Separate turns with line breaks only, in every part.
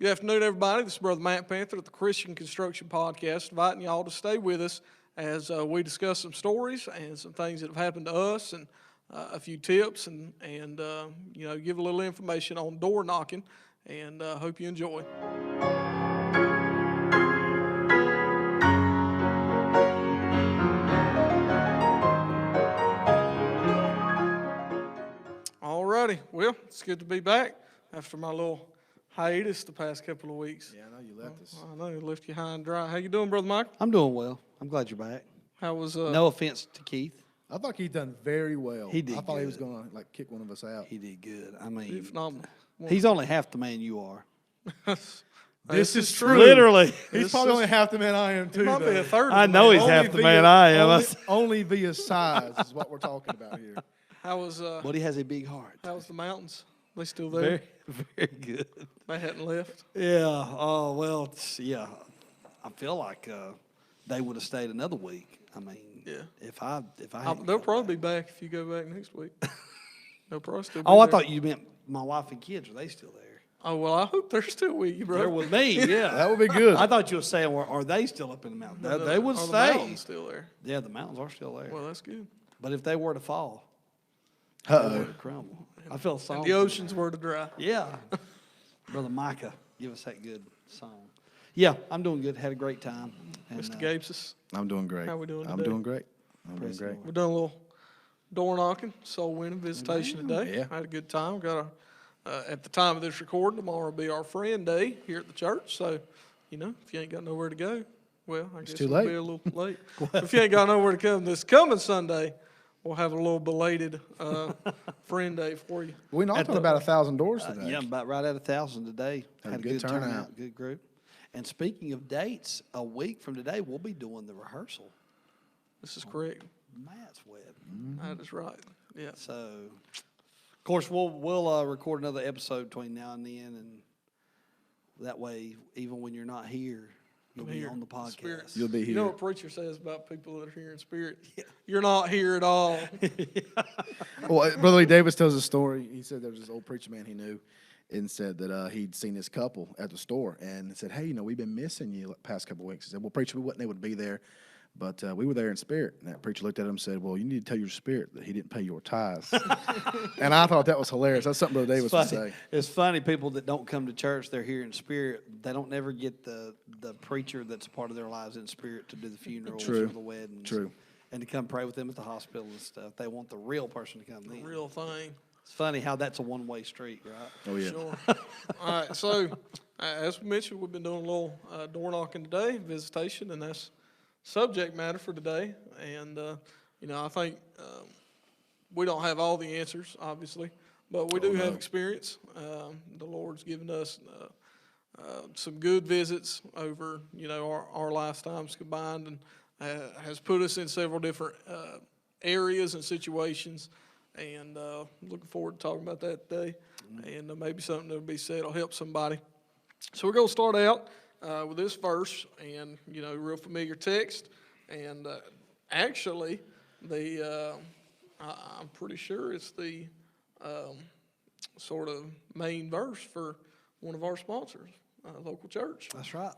Good afternoon, everybody. This is Brother Matt Panther at the Christian Construction Podcast, inviting y'all to stay with us as we discuss some stories and some things that have happened to us, and a few tips, and give a little information on door knocking. And hope you enjoy. All righty. Well, it's good to be back after my little hiatus the past couple of weeks.
Yeah, I know you left us.
I know you left you high and dry. How you doing, Brother Mike?
I'm doing well. I'm glad you're back.
How was
No offense to Keith.
I thought he'd done very well.
He did
I thought he was
good.
going to kick one of us out.
He did good. I
you
mean,
phenomenal?
he's only half the man you are.
This is true.
Literally.
He's probably only half the man I am too.
He might be a third.
I
of the
know
man.
he's half the man I am.
Only via size is what we're talking about here.
How was
But he has a big heart.
How was the mountains? They still there?
Very good.
They hadn't left.
Yeah. Oh, well, yeah. I feel like they would have stayed another week. I mean,
Yeah.
if I hadn't
They'll
come
probably
back.
be back if you go back next week. They'll probably still be
Oh, I
there.
thought you meant my wife and kids. Are they still there?
Oh, well, I hope they're still with you, bro.
They're with me, yeah.
That would be good.
I thought you were saying, well, are they still up in the mountains?
No,
They would
are the
stay.
mountains still there?
Yeah, the mountains are still there.
Well, that's good.
But if they were to fall, they
Uh-oh.
would crumble. I feel
And
sorry.
the oceans were to dry.
Yeah. Brother Micah, give us that good song. Yeah, I'm doing good. Had a great time. And,
Mr. Gapes,
I'm doing great.
How we doing
I'm
today?
doing great. I'm doing
Praise the
great.
Lord.
we're doing a little door knocking, soul winning visitation today.
Yeah.
I had a good time. Got at the time of this recording, tomorrow will be our friend day here at the church. So, if you ain't got nowhere to go, well, I guess
too
it'll
late.
be a little late. If you ain't got nowhere to come this coming Sunday, we'll have a little belated friend day for you.
We knocked on about 1,000 doors today.
yeah, about right at 1,000 today.
Had a good turnout.
Good group. And speaking of dates, a week from today, we'll be doing the rehearsal.
This is correct.
Matt's wedding.
That is right. Yeah.
So, of course, we'll record another episode between now and then, and that way, even when you're not here, you'll be
Here,
on the
spirit.
podcast.
You'll be
You know
here.
what preacher says about people that are here in spirit? You're not here at all.
Well, Brother Lee Davis tells a story. He said there was this old preacher man he knew and said that he'd seen this couple at the store and said, hey, we've been missing you the past couple of weeks. He said, well, preacher, we wasn't able to be there, but we were there in spirit. And that preacher looked at him and said, well, you need to tell your spirit that he didn't pay your tithes. And I thought that was hilarious. That's something Brother Davis would say.
It's funny, people that don't come to church, they're here in spirit. They don't never get the preacher that's a part of their lives in spirit to do the funerals
True.
or the weddings.
True.
And to come pray with them at the hospital and stuff. They want the real person to come in.
Real thing.
It's funny how that's a one-way street, right?
Oh, yeah.
Sure. All right. So, as we mentioned, we've been doing a little door knocking today, visitation, and that's subject matter for today. And, I think we don't have all the answers, obviously, but we do have experience. The Lord's given us some good visits over, our lifetimes combined, and has put us in several different areas and situations. And looking forward to talking about that today. And maybe something that'll be said will help somebody. So we're going to start out with this verse, and real familiar text. And actually, I'm pretty sure it's the sort of main verse for one of our sponsors, local church.
That's right.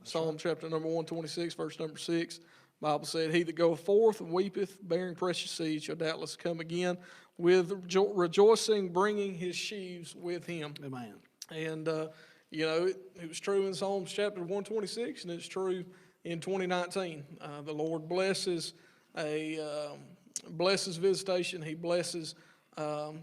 Psalm chapter number 126, verse number 6. Bible said, he that goeth forth and weepeth, bearing precious seed, shall doubtless come again with rejoicing, bringing his sheaves with him.
Amen.
And, it was true in Psalms chapter 126, and it's true in 2019. The Lord blesses visitation. He blesses, I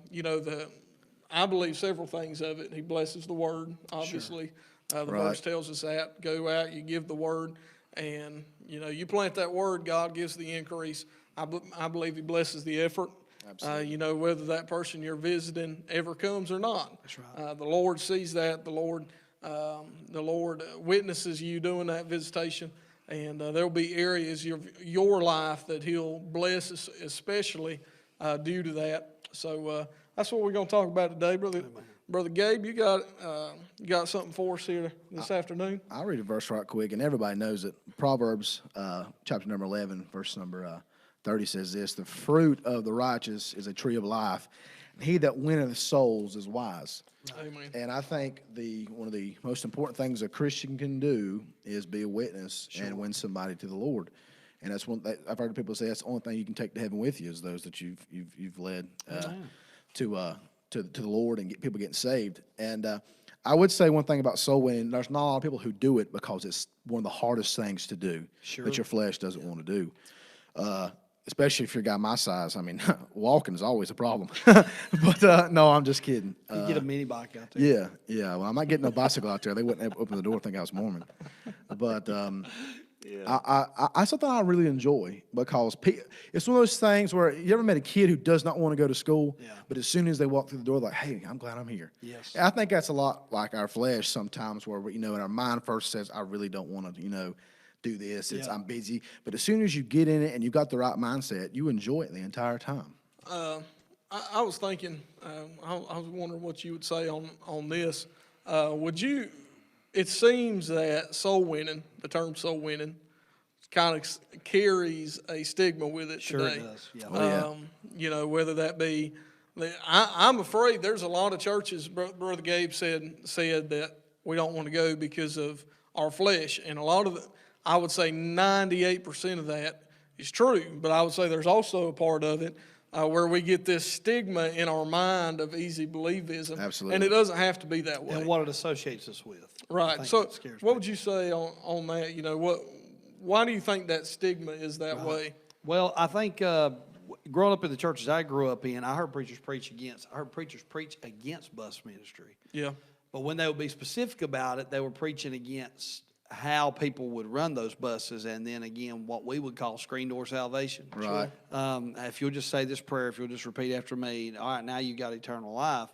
believe several things of it. He blesses the word, obviously. The verse tells us that. Go out, you give the word, and, you plant that word, God gives the increase. I believe he blesses the effort.
Absolutely.
Whether that person you're visiting ever comes or not.
That's right.
The Lord sees that. The Lord witnesses you doing that visitation, and there'll be areas of your life that he'll bless, especially due to that. So that's what we're going to talk about today, Brother Gabe. You got something for us here this afternoon?
I'll read a verse right quick, and everybody knows it. Proverbs chapter number 11, verse number 30 says this: the fruit of the righteous is a tree of life, He that winneth souls is wise.
Amen.
And I think one of the most important things a Christian can do is be a witness and win somebody to the Lord. And that's I've heard people say that's the only thing you can take to heaven with you is those that you've led to the Lord and get people getting saved. And I would say one thing about soul winning: there's not a lot of people who do it because it's one of the hardest things to do that your flesh doesn't want to do. Especially if you're a guy my size. I mean, walking is always a problem. But no, I'm just kidding.
You get a mini bike out there.
Yeah. Well, I'm not getting a bicycle out there. They wouldn't open the door and think I was Mormon. But I something I really enjoy because it's one of those things where you ever met a kid who does not want to go to school, but as soon as they walk through the door, like, hey, I'm glad I'm here.
Yes.
And I think that's a lot like our flesh sometimes, where in our mind first says, I really don't want to, do this. I'm busy. But as soon as you get in it and you've got the right mindset, you enjoy it the entire time.
I was thinking, I was wondering what you would say on this. It seems that soul winning, the term soul winning, kind of carries a stigma with it
Sure
today.
it does. Yeah.
Whether that be, I'm afraid there's a lot of churches, Brother Gabe said that we don't want to go because of our flesh. And a lot of I would say 98% of that is true, but I would say there's also a part of it where we get this stigma in our mind of easy believism.
Absolutely.
And it doesn't have to be that way.
And what it associates us with.
Right. So what would you say on that? Why do you think that stigma is that way?
Well, I think growing up in the churches I grew up in, I heard preachers preach against bus ministry.
Yeah.
But when they would be specific about it, they were preaching against how people would run those buses, and then again, what we would call screen door salvation.
Right.
If you'll just say this prayer, if you'll just repeat after me, all right, now you got eternal life.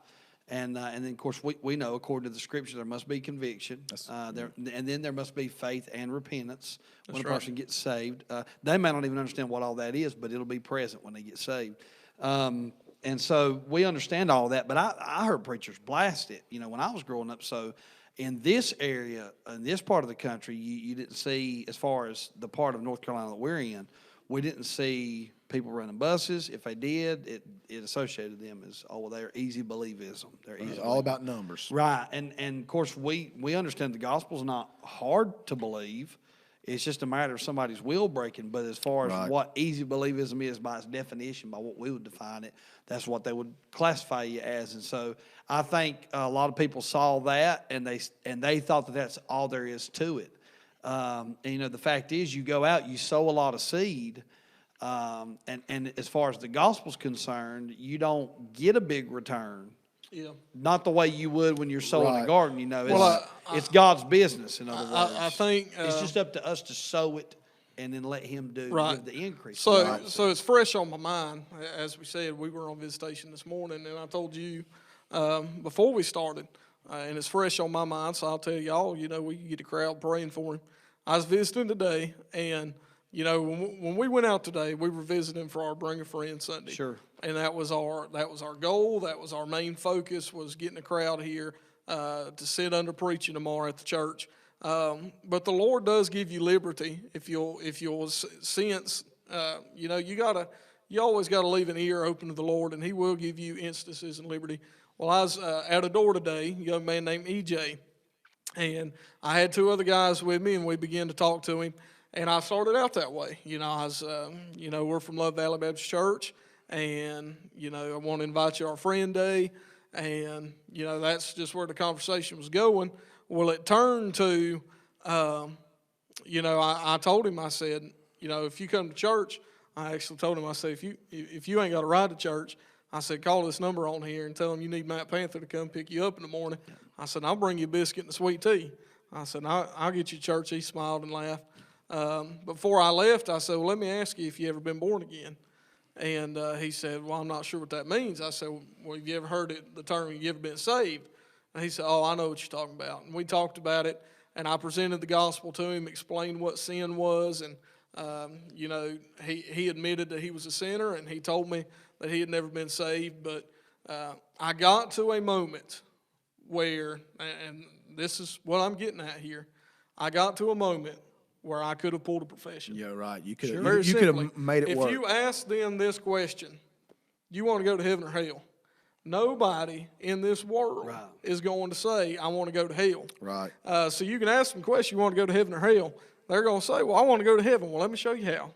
And then, of course, we know, according to the Scripture, there must be conviction. And then there must be faith and repentance when a person gets saved. They may not even understand what all that is, but it'll be present when they get saved. And so we understand all that, but I heard preachers blast it, when I was growing up. So in this area, in this part of the country, you didn't see, as far as the part of North Carolina that we're in, we didn't see people running buses. If they did, it associated them as, they're easy believism. They're easy.
It's all about numbers.
Right. And of course, we understand the gospel's not hard to believe. It's just a matter of somebody's will breaking. But as far as what easy believism is by its definition, by what we would define it, that's what they would classify you as. And so I think a lot of people saw that, and they thought that that's all there is to it. And, the fact is, you go out, you sow a lot of seed, and as far as the gospel's concerned, you don't get a big return.
Yeah.
Not the way you would when you're sowing a garden, It's God's business, in other words.
I think
it's just up to us to sow it and then let Him give the increase.
So it's fresh on my mind. As we said, we were on visitation this morning, and I told you before we started, and it's fresh on my mind, so I'll tell y'all, we can get the crowd praying for him. I was visiting today, and when we went out today, we were visiting for our Bring a Friend Sunday.
Sure.
And that was our goal. That was our main focus, was getting a crowd here to sit under preaching tomorrow at the church. But the Lord does give you liberty if you'll sense. You always got to leave an ear open to the Lord, and He will give you instances and liberty. Well, I was at a door today, a young man named EJ, and I had two other guys with me, and we began to talk to him. And I started out that way. We're from Love Valley Baptist Church, and, I want to invite you to our friend day. And, that's just where the conversation was going. Well, it turned to, I told him, I said, if you come to church, I actually told him, I said, if you ain't got a ride to church, I said, call this number on here and tell them you need Matt Panther to come pick you up in the morning. I said, I'll bring you a biscuit and a sweet tea. I said, I'll get you to church. He smiled and laughed. Before I left, I said, well, let me ask you if you ever been born again. And he said, well, I'm not sure what that means. I said, well, have you ever heard the term, have you ever been saved? And he said, oh, I know what you're talking about. And we talked about it, and I presented the gospel to him, explained what sin was, and, he admitted that he was a sinner, and he told me that he had never been saved. But I got to a moment where, and this is what I'm getting at here, I got to a moment where I could have pulled a profession.
Yeah, right. You could
Very
you could have made it work.
If you ask them this question, you want to go to heaven or hell? nobody in this world
Right.
is going to say, I want to go to hell.
Right.
So you can ask them questions, you want to go to heaven or hell? They're going to say, well, I want to go to heaven. Well, let me show you how.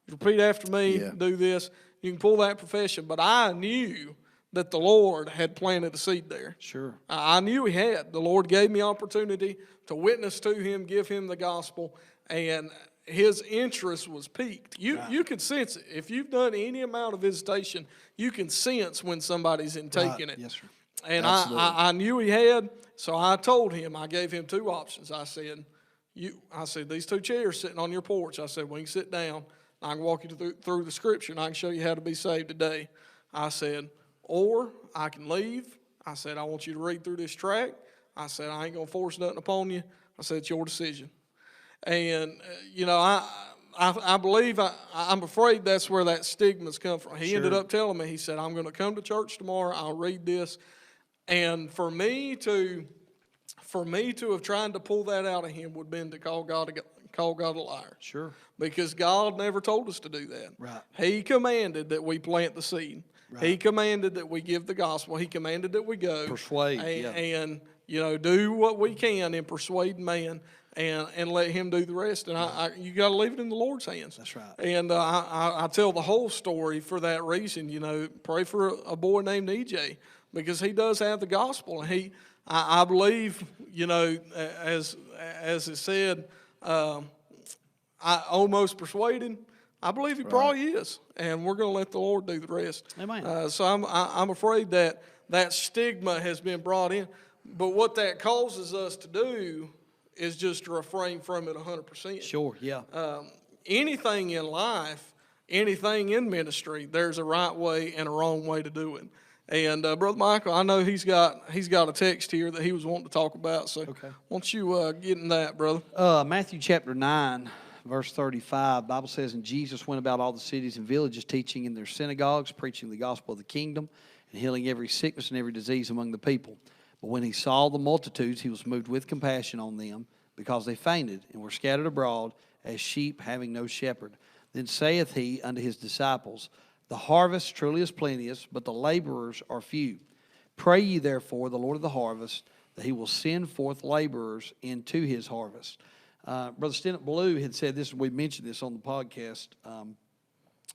Repeat after me,
Yeah.
do this. You can pull that profession. But I knew that the Lord had planted a seed there.
Sure.
I knew he had. The Lord gave me opportunity to witness to him, give him the gospel, and his interest was piqued. You could sense it. If you've done any amount of visitation, you can sense when somebody's in taking it.
Yes, sir.
And
Absolutely.
I knew he had, so I told him, I gave him two options. I said, these two chairs sitting on your porch. I said, we can sit down. I can walk you through the scripture, and I can show you how to be saved today. I said, or I can leave. I said, I want you to read through this tract. I said, I ain't going to force nothing upon you. I said, it's your decision. And, I believe, I'm afraid that's where that stigma's come from. He ended up telling me, he said, I'm going to come to church tomorrow. I'll read this. And for me to have tried to pull that out of him would have been to call God a liar.
Sure.
Because God never told us to do that.
Right.
He commanded that we plant the seed.
Right.
He commanded that we give the gospel. He commanded that we go.
Persuade,
And do what we can in persuading man and let him do the rest. And you got to leave it in the Lord's hands.
That's right.
And I tell the whole story for that reason. Pray for a boy named EJ, because he does have the gospel. And I believe, as it said, I almost persuaded. I believe he probably is, and we're going to let the Lord do the rest.
Amen.
So I'm afraid that stigma has been brought in, but what that causes us to do is just to refrain from it 100%.
Sure. Yeah.
Anything in life, anything in ministry, there's a right way and a wrong way to do it. And Brother Michael, I know he's got a text here that he was wanting to talk about. So
Okay.
why don't you get in that, brother?
Matthew chapter 9, verse 35, Bible says, and Jesus went about all the cities and villages, teaching in their synagogues, preaching the gospel of the kingdom, and healing every sickness and every disease among the people. But when he saw the multitudes, he was moved with compassion on them, because they fainted and were scattered abroad as sheep having no shepherd. Then saith he unto his disciples, the harvest truly is plenteous, but the laborers are few. Pray ye therefore the Lord of the harvest, that he will send forth laborers into his harvest. Brother Stennett Blue had said this, we mentioned this on the podcast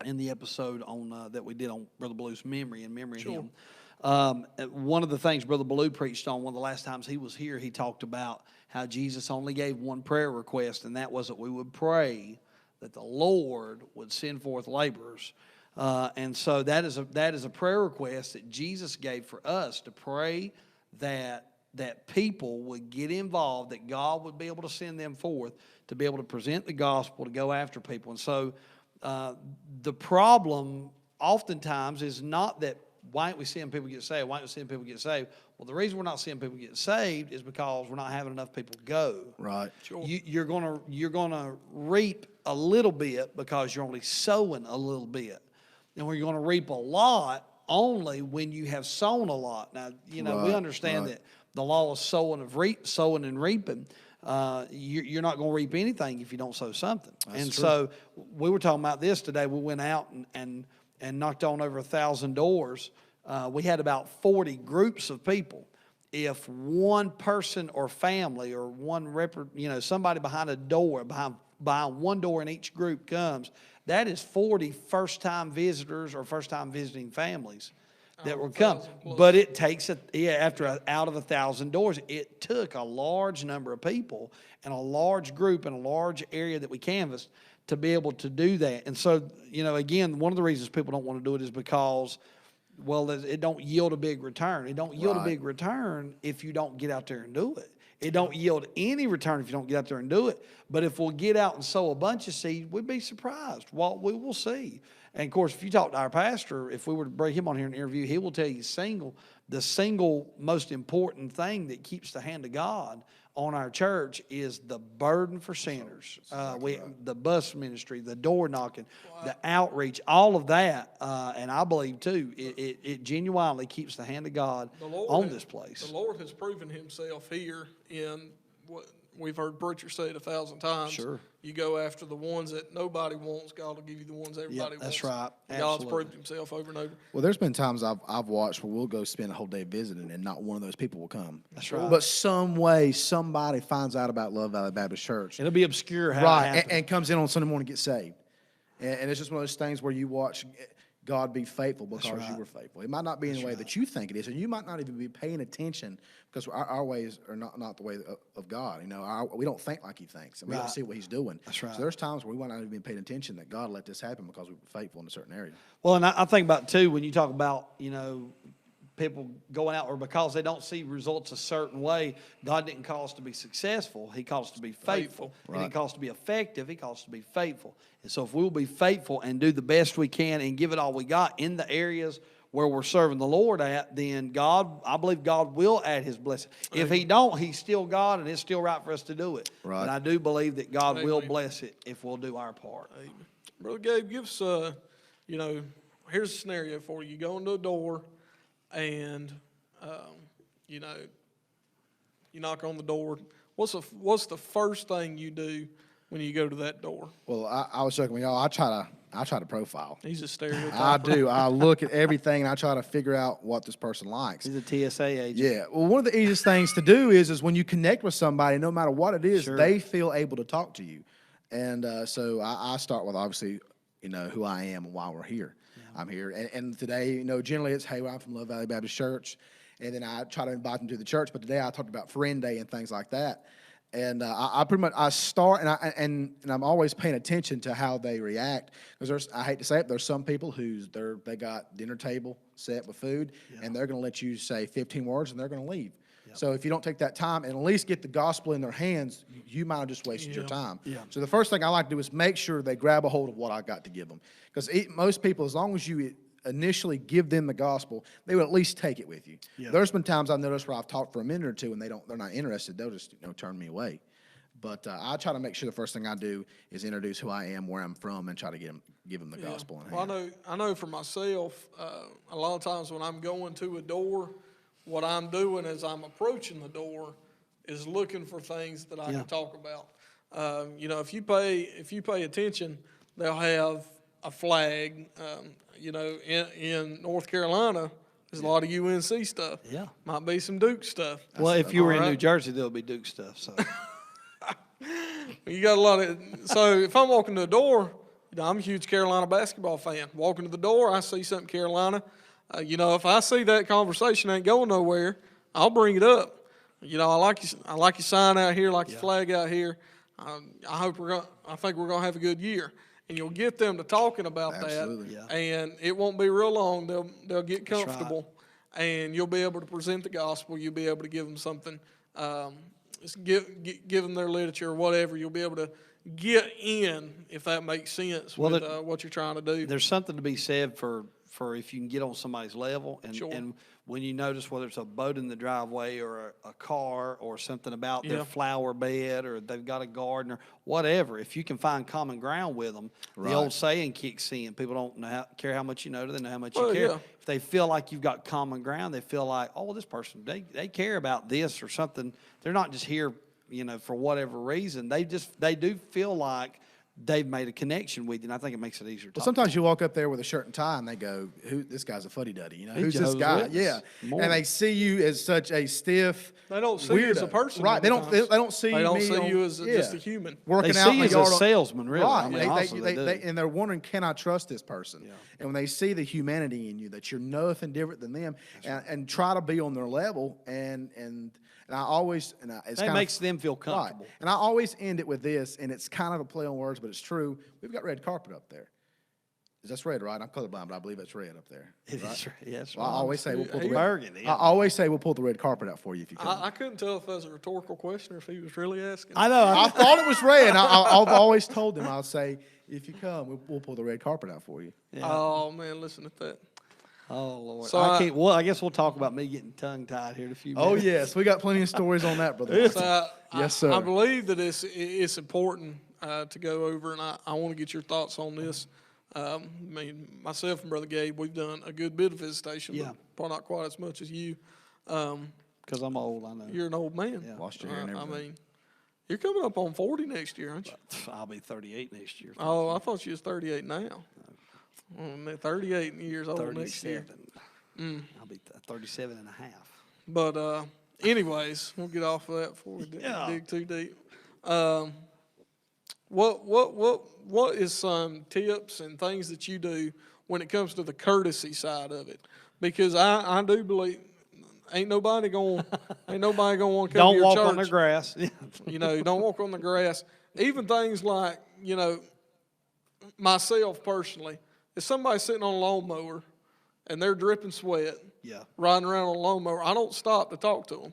in the episode on that we did on Brother Blue's memory and memory of him. One of the things Brother Blue preached on one of the last times he was here, he talked about how Jesus only gave one prayer request, and that was that we would pray that the Lord would send forth laborers. And so that is a prayer request that Jesus gave for us, to pray that people would get involved, that God would be able to send them forth to be able to present the gospel, to go after people. And so the problem oftentimes is not that, why aren't we seeing people get saved? Why aren't we seeing people get saved? Well, the reason we're not seeing people get saved is because we're not having enough people go.
Right.
Sure.
You're gonna reap a little bit because you're only sowing a little bit. And you're going to reap a lot only when you have sown a lot. Now, we
Right,
understand
right.
that the law of sowing and reaping, you're not going to reap anything if you don't sow something.
That's true.
So we were talking about this today. We went out and knocked on over 1,000 doors. We had about 40 groups of people. If one person or family or somebody behind a door, behind one door in each group comes, that is 40 first-time visitors or first-time visiting families that will come.
1,000 plus.
But it takes, out of 1,000 doors, it took a large number of people and a large group and a large area that we canvassed to be able to do that. And so, again, one of the reasons people don't want to do it is because, well, it don't yield a big return. It don't yield a
Right.
big return if you don't get out there and do it. It don't yield any return if you don't get out there and do it. But if we'll get out and sow a bunch of seed, we'd be surprised what we will see. And, of course, if you talk to our pastor, if we were to bring him on here and interview, he will tell you the single most important thing that keeps the hand of God on our church is the burden for sinners. The bus ministry, the door knocking, the outreach, all of that. And I believe, too, it genuinely keeps the hand of God on this place.
The Lord has proven himself here in we've heard preachers say it 1,000 times.
Sure.
You go after the ones that nobody wants. God will give you the ones everybody wants.
That's right.
God's
Absolutely.
proved himself over and over.
Well, there's been times I've watched where we'll go spend a whole day visiting, and not one of those people will come.
That's right.
But some way, somebody finds out about Love Valley Baptist Church,
It'll be obscure how it
right,
happened.
and comes in on Sunday morning and gets saved. And it's just one of those things where you watch God be faithful because
right.
you were faithful. It might not be in the way that you think it is, and you might not even be paying attention because our ways are not the way of God. You know, we don't think like He thinks, and we don't
Right.
see what He's doing.
That's right.
So there's times where we might not even be paying attention that God let this happen because we were faithful in a certain area.
Well, and I think about, too, when you talk about, people going out or because they don't see results a certain way, God didn't call us to be successful. He calls us to be faithful. He didn't call us to be effective. He calls us to be faithful. And so if we'll be faithful and do the best we can and give it all we got in the areas where we're serving the Lord at, then I believe God will add His blessing. If He don't, He's still God, and it's still right for us to do it.
Right.
But I do believe that God will
Amen.
bless it if we'll do our part.
Amen. Brother Gabe, give us, here's a scenario for you. You go into a door and, you knock on the door. What's the first thing you do when you go to that door?
Well, I was joking with y'all. I try to profile.
He's a stereotype.
I do. I look at everything and I try to figure out what this person likes.
He's a TSA agent.
Yeah. Well, one of the easiest things to do is when you connect with somebody, no matter what it is,
Sure.
they feel able to talk to you. And so I start with obviously, who I am and why we're here. I'm here. And today, generally it's, hey, well, I'm from Love Valley Baptist Church. And then I try to invite them to the church. But today I talked about Friend Day and things like that. And I pretty much start and I'm always paying attention to how they react because I hate to say it, there's some people they got dinner table set with food and they're going to let you say 15 words and they're going to leave. So if you don't take that time and at least get the gospel in their hands, you might have just wasted your time. So the first thing I like to do is make sure they grab a hold of what I got to give them because most people, as long as you initially give them the gospel, they will at least take it with you. There's been times I've noticed where I've talked for a minute or two and they're not interested. They'll just turn me away. But I try to make sure the first thing I do is introduce who I am, where I'm from, and try to give them the gospel. In hand.
Well, I know for myself, a lot of times when I'm going to a door, what I'm doing as I'm approaching the door is looking for things that I can talk about. If you pay attention, they'll have a flag. In North Carolina, there's a lot of UNC stuff.
Yeah.
Might be some Duke stuff.
Well, if you were in
All
New
right.
Jersey, there'll be Duke stuff. So
You got a lot of. So if I'm walking to the door, I'm a huge Carolina basketball fan. Walking to the door, I see something Carolina. If I see that conversation ain't going nowhere, I'll bring it up. I like your sign out here, like your flag out here. I think we're gonna have a good year. And you'll get them to talking about
Absolutely.
that, and it won't be real long. They'll get comfortable, and you'll be able to present the gospel. You'll be able to give them something, just give them their literature or whatever. You'll be able to get in, if that makes sense, with what you're trying to do.
there's something to be said for if you can get on somebody's level and,
Sure.
and when you notice whether it's a boat in the driveway or a car or something about their
Yeah.
flower bed or they've got a garden or whatever, if you can find common ground with them,
Right.
the old saying kicks in. People don't care how much you know, they know how much
Well,
you care.
yeah.
If they feel like you've got common ground, they feel like, oh, this person, they care about this or something. They're not just here, for whatever reason. They do feel like they've made a connection with you, and I think it makes it easier to
Well,
talk.
sometimes you walk up there with a shirt and tie, and they go, this guy's a fuddy-duddy, Who's this
Jehovah's
guy?
Witness.
Yeah.
More.
And they see you as such a stiff
They don't see you as a
weirdo.
person.
Right. They
many
don't
times.
see
They don't
me
see
on-
you as just a
yeah.
human.
working
They
out
see
in
you
the
as a
yard.
salesman, really.
Right.
I mean, honestly, they do.
And they're wondering, can I trust this person?
Yeah.
And when they see the humanity in you, that you're nothing different than them, and try to be on their level, and I always, it's
That
kind
makes
of,
them feel comfortable.
Right. And I always end it with this, and it's kind of a play on words, but it's true. We've got red carpet up there. That's red, right? I'm colorblind, but I believe it's red up there.
It
right?
is, yes.
Well, I always say we'll pull the red.
Burgundy.
I always say we'll pull the red carpet out for you if you come.
I couldn't tell if that was a rhetorical question or if he was really asking.
I know.
I thought it was red. I've always told them, I'll say, if you come, we'll pull the red carpet out for you.
Yeah.
Oh man, listen to that.
Oh Lord.
So
I can't. Well, I guess we'll talk about me getting tongue tied here in a few minutes.
Oh, yes. We got plenty of stories on that, brother.
So
Yes, sir.
I believe that it's important to go over, and I want to get your thoughts on this. Myself and Brother Gabe, we've done a good bit of visitation,
Yeah.
but probably not quite as much as you.
Because I'm old, I know.
You're an old man.
Yeah.
Lost your hair and
I
everything.
You're coming up on 40 next year, aren't you?
I'll be 38 next year.
Oh, I thought you was 38 now. 38 years old next year.
37. I'll be 37 and a half.
But anyways, we'll get off of that before we dig too deep. What is some tips and things that you do when it comes to the courtesy side of it? Because I do believe ain't nobody going to come to your church.
Don't walk on the grass.
Don't walk on the grass. Even things like, myself personally, if somebody's sitting on a lawnmower and they're dripping sweat, riding around on a lawnmower, I don't stop to talk to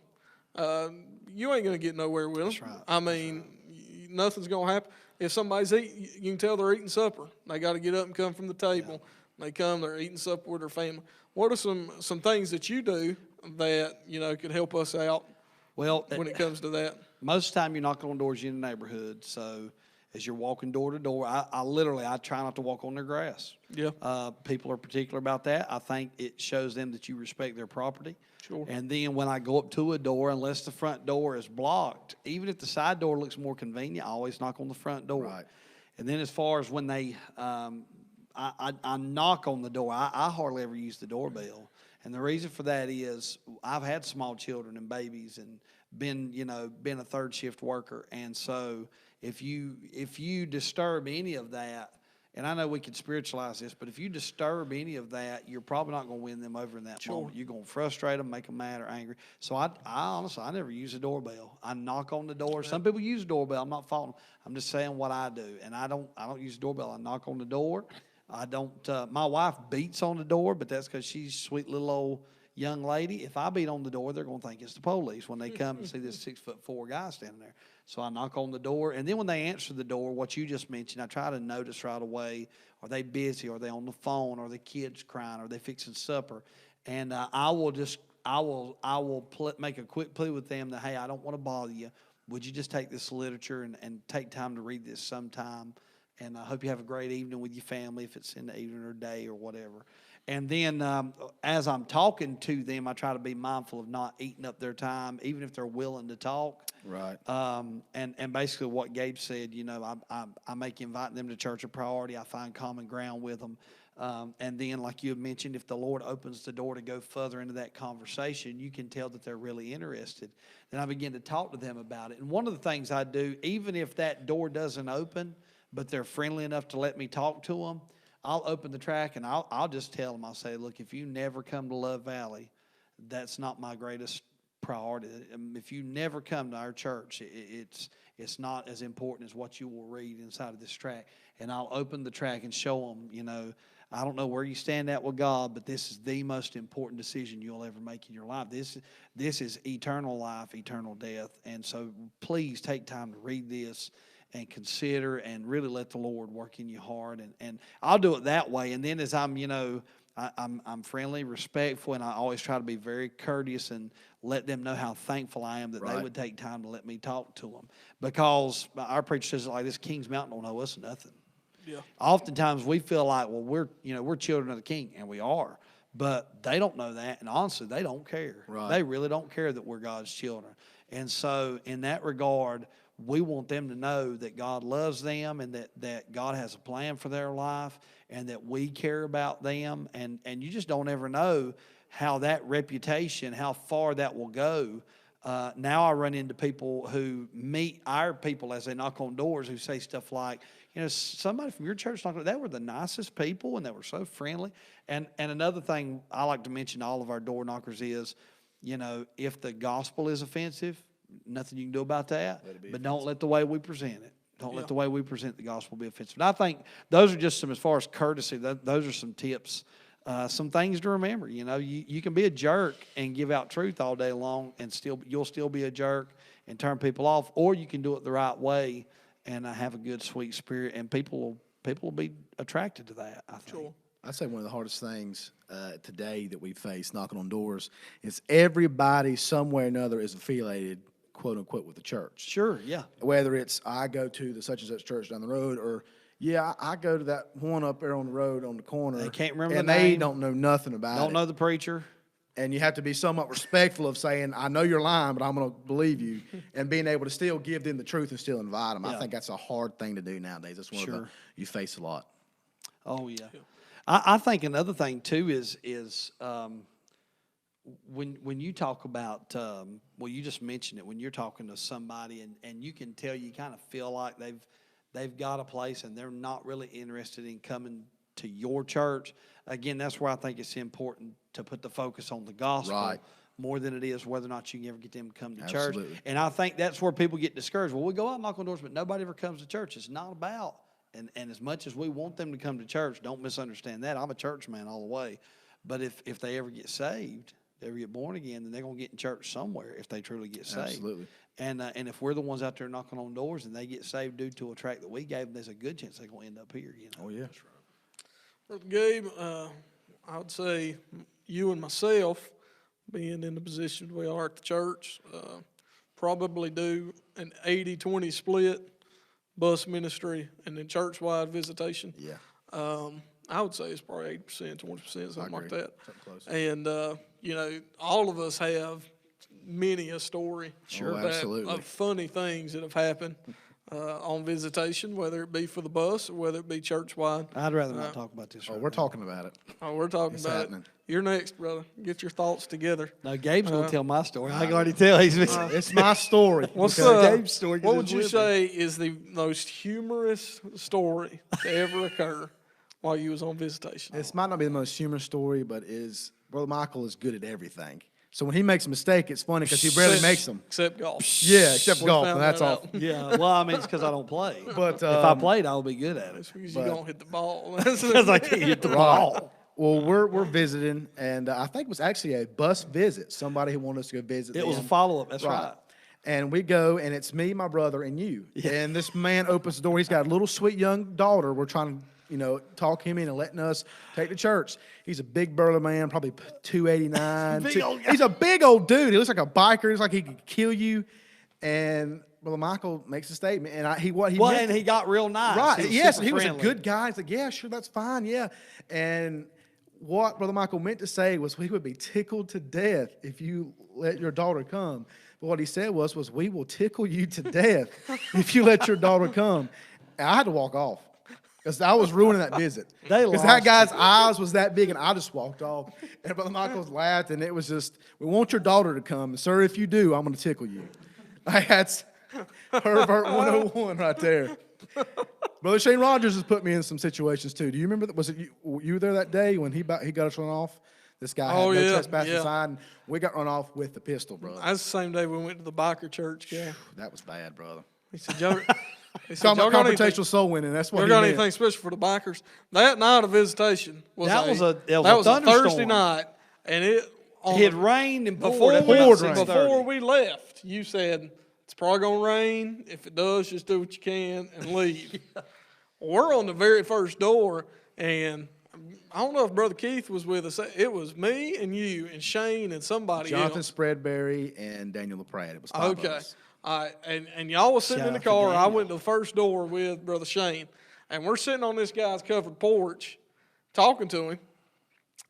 them. You ain't going to get nowhere with them.
That's right.
I mean, nothing's going to happen. If somebody's eating, you can tell they're eating supper. They got to get up and come from the table. They come, they're eating supper with their family. What are some things that you do that, could help us out when it comes to that?
Most of the time you're knocking on doors in the neighborhood, so as you're walking door to door, I try not to walk on their grass.
Yeah.
People are particular about that. I think it shows them that you respect their property.
Sure.
And then when I go up to a door, unless the front door is blocked, even if the side door looks more convenient, I always knock on the front door.
Right.
And then as far as when they, I knock on the door, I hardly ever use the doorbell. And the reason for that is I've had small children and babies and been a third shift worker. And so if you disturb any of that, and I know we could spiritualize this, but if you disturb any of that, you're probably not going to win them over in that moment. You're going to frustrate them, make them mad or angry. So I honestly, I never use a doorbell. I knock on the door. Some people use a doorbell. I'm not faulting them. I'm just saying what I do. And I don't use a doorbell. I knock on the door. I don't, my wife beats on the door, but that's because she's a sweet little old young lady. If I beat on the door, they're going to think it's the police when they come and see this 6'4" guy standing there. So I knock on the door, and then when they answer the door, what you just mentioned, I try to notice right away, are they busy? Are they on the phone? Are the kids crying? Are they fixing supper? And I will make a quick plea with them that, hey, I don't want to bother you. Would you just take this literature and take time to read this sometime? And I hope you have a great evening with your family, if it's in the evening or day or whatever. And then as I'm talking to them, I try to be mindful of not eating up their time, even if they're willing to talk.
Right.
And basically what Gabe said, I make inviting them to church a priority. I find common ground with them. And then, like you had mentioned, if the Lord opens the door to go further into that conversation, you can tell that they're really interested. Then I begin to talk to them about it. And one of the things I do, even if that door doesn't open, but they're friendly enough to let me talk to them, I'll open the track and I'll just tell them, I'll say, look, if you never come to Love Valley, that's not my greatest priority. If you never come to our church, it's not as important as what you will read inside of this track. And I'll open the track and show them, I don't know where you stand at with God, but this is the most important decision you'll ever make in your life. This is eternal life, eternal death. And so please take time to read this and consider and really let the Lord work in your heart. And I'll do it that way. And then as I'm friendly, respectful, and I always try to be very courteous and let them know how thankful I am that they would take time to let me talk to them. Because our preacher says it like this, King's Mountain don't owe us nothing.
Yeah.
Oftentimes we feel like, well, we're children of the King, and we are. But they don't know that, and honestly, they don't care.
Right.
They really don't care that we're God's children. And so in that regard, we want them to know that God loves them and that God has a plan for their life and that we care about them. And you just don't ever know how that reputation, how far that will go. Now I run into people who meet our people as they knock on doors who say stuff like, somebody from your church, they were the nicest people and they were so friendly. And another thing I like to mention to all of our door knockers is, if the gospel is offensive, nothing you can do about that, but don't let the way we present it. Don't let the way we present the gospel be offensive. And I think those are just some, as far as courtesy, those are some tips, some things to remember. You can be a jerk and give out truth all day long and you'll still be a jerk and turn people off, or you can do it the right way and have a good, sweet spirit, and people will be attracted to that, I think.
Sure.
I'd say one of the hardest things today that we face knocking on doors is everybody somewhere or another is affiliated, quote unquote, with the church.
Sure, yeah.
Whether it's I go to the such and such church down the road, or I go to that one up there on the road on the corner.
They can't remember
and
the
they
name.
don't know nothing about it.
Don't know the preacher.
And you have to be somewhat respectful of saying, I know you're lying, but I'm going to believe you, and being able to still give them the truth and still invite them. I think that's a hard thing to do nowadays. That's one of the you face a lot.
Oh, yeah. I think another thing, too, is when you talk about, well, you just mentioned it, when you're talking to somebody and you can tell, you kind of feel like they've got a place and they're not really interested in coming to your church. Again, that's where I think it's important to put the focus on the gospel more than it is whether or not you can ever get them to come to church. And I think that's where people get discouraged. Well, we go out and knock on doors, but nobody ever comes to church. It's not about, and as much as we want them to come to church, don't misunderstand that. I'm a church man all the way. But if they ever get saved, they ever get born again, then they're going to get in church somewhere if they truly get saved.
Absolutely.
And if we're the ones out there knocking on doors and they get saved due to a tract that we gave them, there's a good chance they're going to end up here.
Oh, yeah.
That's right. Brother Gabe, I would say you and myself, being in the position we are at the church, probably do an 80-20 split, bus ministry and then church-wide visitation.
Yeah.
I would say it's probably 80%, 20%, something like that.
Something close.
And, all of us have many a story
absolutely.
of funny things that have happened on visitation, whether it be for the bus or whether it be church-wide.
I'd rather not talk about this.
We're talking about it.
Oh, we're talking
It's
about
happening.
it. You're next, brother. Get your thoughts together.
No, Gabe's going to tell my story. I can already tell.
It's my story.
What's
Gabe's story?
What would you say is the most humorous story to ever occur while you was on visitation?
This might not be the most humorous story, but Brother Michael is good at everything. So when he makes a mistake, it's funny because he barely makes them.
Except golf.
Yeah, except
We
golf,
found
and that's
that
all.
out.
Yeah, well, I mean, it's because I don't play.
But
if I played, I would be good at it.
It's because you don't hit the ball.
Because I can't hit the ball.
Well, we're visiting, and I think it was actually a bus visit. Somebody who wanted us to go visit.
It was a
them.
follow-up. That's right.
And we go, and it's me, my brother, and you. Yeah. And this man opens the door. He's got a little sweet young daughter. We're trying to, talk him in and letting us take to church. He's a big burly man, probably 289.
Big old guy.
He's a big old dude. He looks like a biker. He's like he could kill you. And Brother Michael makes a statement, and he
and he got real nice.
Right. Yes, he was a
friendly.
good guy. He's like, yeah, sure, that's fine, yeah. And what Brother Michael meant to say was we would be tickled to death if you let your daughter come. But what he said was we will tickle you to death if you let your daughter come. And I had to walk off because I was ruining that visit. Because that guy's eyes was that big, and I just walked off. And Brother Michael laughed, and it was just, we want your daughter to come. And, sir, if you do, I'm going to tickle you. That's Pervert 101 right there. Brother Shane Rogers has put me in some situations too. Do you remember? Was it you were there that day when he got us run off? This guy had no trespassing sign. And we got run off with the pistol, brother.
That's the same day we went to the biker church. Yeah,
that was bad, brother.
He said, "Y'all
talking about confrontational soul winning." That's what he
got
meant.
anything special for the bikers? That night of visitation was a
thunderstorm.
Thursday night, and it
had rained and
before
before
we left. You said it's probably gonna rain. If it does, just do what you can and leave. We're on the very first door, and I don't know if Brother Keith was with us. It was me and you and Shane and somebody
Jonathan
else.
Spreadberry and Daniel LaPratt. It was five of us.
All right, and y'all was sitting in the car. I went to the first door with Brother Shane, and we're sitting on this guy's covered porch talking to him,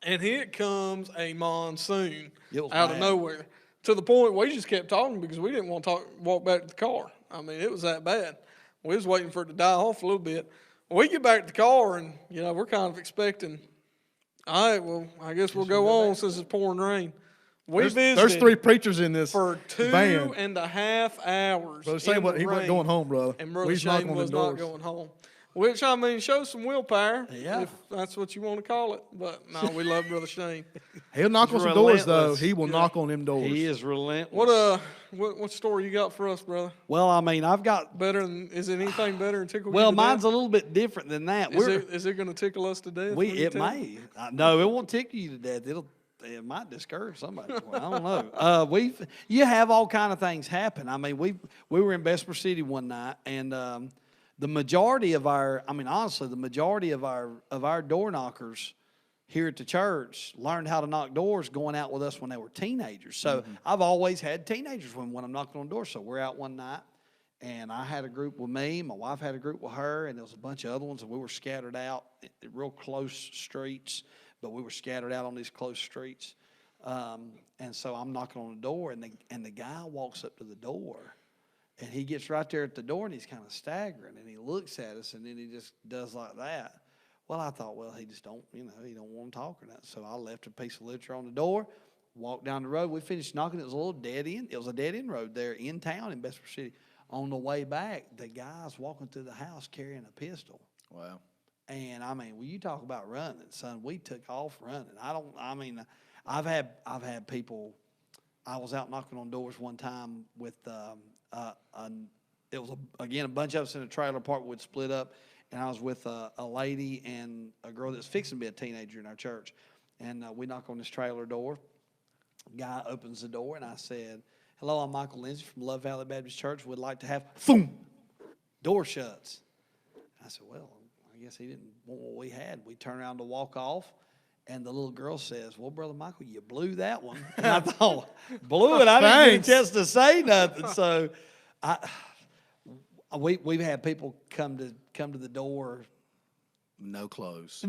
and here comes a monsoon out of nowhere to the point we just kept talking because we didn't want to walk back to the car. I mean, it was that bad. We was waiting for it to die off a little bit. We get back to the car, and, we're kind of expecting, all right, well, I guess we'll go on since it's pouring rain.
There's three preachers in this
for 2.5 hours.
Brother Shane, he wasn't going home, brother.
And Brother Shane was not going home. Which, shows some willpower, if that's what you want to call it. But, no, we love Brother Shane.
He'll knock on some doors, though. He will knock on them doors.
He is relentless.
What story you got for us, brother?
Well, I've got...
Is it anything better than tickle?
Well, mine's a little bit different than that.
Is it going to tickle us to death?
It may. No, it won't tickle you to death. It might discourage somebody. I don't know. You have all kind of things happen. We were in Vesper City one night, and the majority of our door knockers here at the church learned how to knock doors going out with us when they were teenagers. So I've always had teenagers when I'm knocking on doors. So we're out one night, and I had a group with me. My wife had a group with her, and there was a bunch of other ones, and we were scattered out in real close streets. But we were scattered out on these close streets. And so I'm knocking on the door, and the guy walks up to the door, and he gets right there at the door, and he's kind of staggering, and he looks at us, and then he just does like that. Well, I thought, well, he just don't, he don't want to talk or nothing. So I left a piece of literature on the door, walked down the road. We finished knocking. It was a little dead end. It was a dead end road there in town in Bedford City. On the way back, the guy's walking through the house carrying a pistol.
Wow.
And I mean, when you talk about running, son, we took off running. I've had people. I was out knocking on doors one time with it was again a bunch of us in a trailer park would split up, and I was with a lady and a girl that's fixing to be a teenager in our church, and we knock on this trailer door. Guy opens the door, and I said, "Hello, I'm Michael Lindsay from Love Valley Baptist Church. Would like to have." Boom, door shuts. I said, "Well, I guess he didn't want what we had." We turned around to walk off, and the little girl says, "Well, Brother Michael, you blew that one." And I thought, blew it? I didn't get a chance to say nothing. So we've had people come to the door.
No clothes.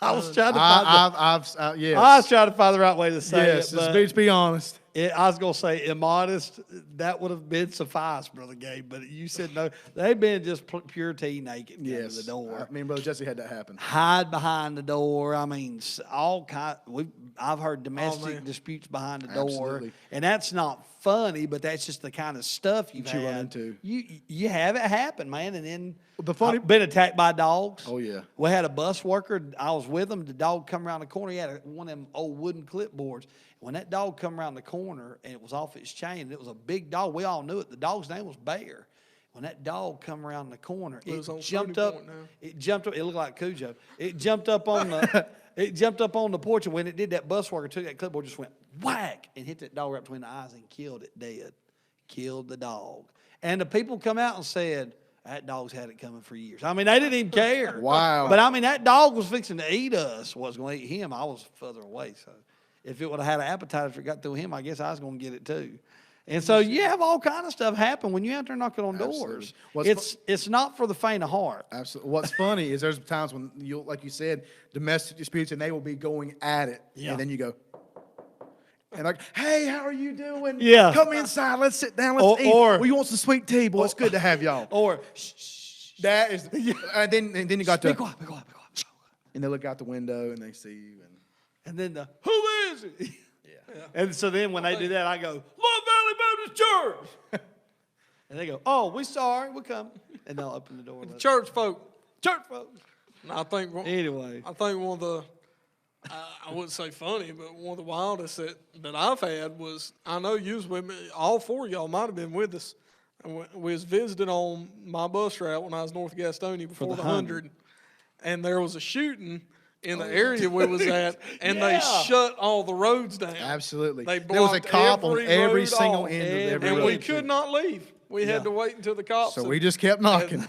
I was trying to find
yes.
I was trying to find the right way to say
yes,
it. But
let's be honest.
I was going to say immodest. That would have been suffice, Brother Gabe. But you said no. They've been just pure tea naked to the door.
I mean, Brother Jesse had that happen.
Hide behind the door. I mean, all kind. I've heard domestic disputes behind the door,
Absolutely.
and that's not funny. But that's just the kind of stuff you've
You
had.
run into.
You have it happen, man. And then
I've
been attacked by dogs.
Oh, yeah.
We had a bus worker. I was with him. The dog come around the corner. He had one of them old wooden clipboards. When that dog come around the corner and it was off its chain, and it was a big dog. We all knew it. The dog's name was Bear. When that dog come around the corner, it jumped up. It jumped up. It looked like Cujo. It jumped up on the. It jumped up on the porch, and when it did, that bus worker took that clipboard, just went whack and hit that dog right between the eyes and killed it dead. Killed the dog. And the people come out and said, that dog's had it coming for years. I mean, they didn't even care.
Wow.
But I mean, that dog was fixing to eat us. Was going to eat him. I was further away, so if it would have had an appetite after it got through him, I guess I was going to get it too. And so you have all kind of stuff happen when you're out there knocking on doors. It's not for the faint of heart.
Absolutely. What's funny is there's times when like you said, domestic disputes, and they will be going at it, and then you go, and like, hey, how are you doing?
Yeah.
Come inside. Let's sit down. Let's eat. Well, you want some sweet tea? Boy, it's good to have y'all.
Or
that is, and then you got
be quiet, be quiet.
And they look out the window and they see you,
and then who is it? Yeah. And so then when they do that, I go, Love Valley Baptist Church. And they go, oh, we sorry, we'll come. And they'll open the door.
Church folk.
Church folks.
And I think
anyway.
I think one of the I wouldn't say funny, but one of the wildest that I've had was, I know you was with me, all four of y'all might have been with us. And we was visiting on my bus route when I was north of Gastonia before the 100. And there was a shooting in the area we was at, and they shut all the roads down.
Absolutely.
They
there was a cop on every single end of every road.
And we could not leave. We had to wait until the cops.
So we just kept knocking.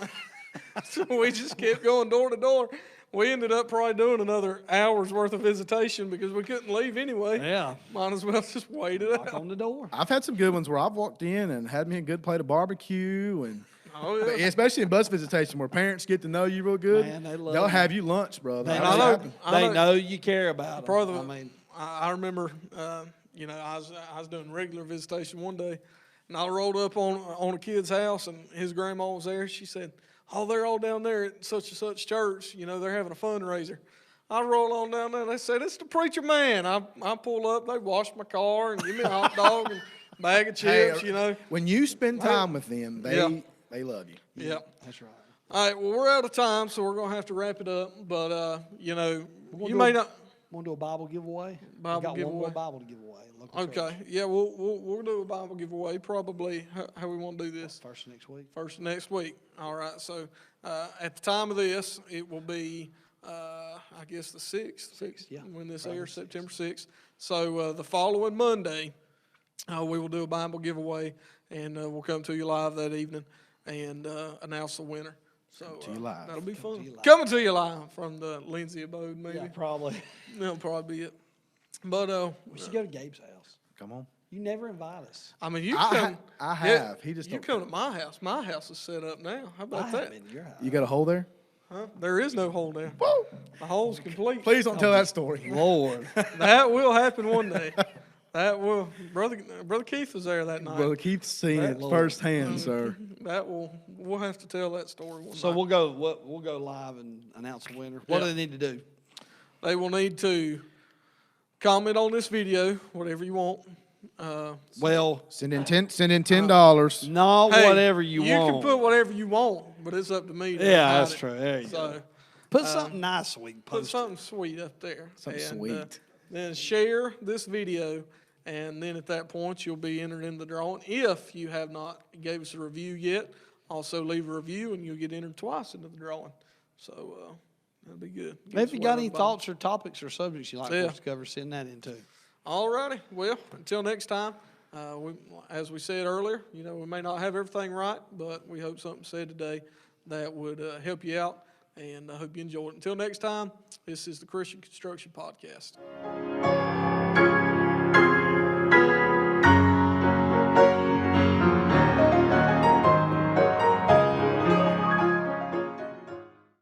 So we just kept going door to door. We ended up probably doing another hour's worth of visitation because we couldn't leave anyway.
Yeah.
Might as well just wait it out.
On the door.
I've had some good ones where I've walked in and had me a good plate of barbecue, and especially in bus visitation where parents get to know you real good.
Man,
they'll have you lunch, brother.
They know you care about them.
I remember, I was doing regular visitation one day, and I rolled up on a kid's house, and his grandma was there. She said, oh, they're all down there at such and such church. They're having a fundraiser. I roll on down there, and they said, it's the preacher man. I pull up, they wash my car and give me a hot dog and a bag of chips,
When you spend time with them, they love you.
Yeah.
That's right.
All right, well, we're out of time, so we're going to have to wrap it up. But, you may not.
Want to do a Bible giveaway?
One
more Bible to give away.
Okay.
Church.
Yeah, we'll do a Bible giveaway probably how we want to do this.
First next week.
First next week. All right. So at the time of this, it will be, I guess, the 6th.
Yeah.
When this airs, September 6th. So the following Monday, we will do a Bible giveaway, and we'll come to you live that evening and announce the winner. So that'll be fun. Coming to you live from the Lindsay abode, maybe.
Yeah, probably.
That'll probably be it. But
we should go to Gabe's house.
Come on.
You never invite us.
I mean, you come.
I have. He just
you come to my house. My house is set up now. How about that?
Been to your house.
You got a hole there?
Huh? There is no hole down.
Woo!
The hole's complete.
Please don't tell that story.
Lord.
That will happen one day. That will. Brother Keith was there that night.
Brother, keep seeing it
Lord.
firsthand, sir.
We'll have to tell that story one
So
night.
we'll go live and announce the winner. What do
Yeah.
they need to do?
They will need to comment on this video, whatever you want.
Well,
Send in $10.
no,
Hey,
whatever you want.
You can put whatever you want, but it's up to me to
Yeah,
hide
that's
it.
true. There you
So
go. Put something nice so we can
put
post it.
something sweet up there.
Something
And,
sweet.
then share this video, and then at that point you'll be entered in the drawing. If you have not gave us a review yet, also leave a review, and you'll get entered twice into the drawing. So that'll be good. Give us
If you
a
got
word,
any
everybody.
thoughts or topics or subjects you'd like
Yeah.
for us to cover, send that in too.
All righty. Well, until next time, as we said earlier, we may not have everything right, but we hope something said today that would help you out, and I hope you enjoyed it. Until next time, this is the Christian Construction Podcast.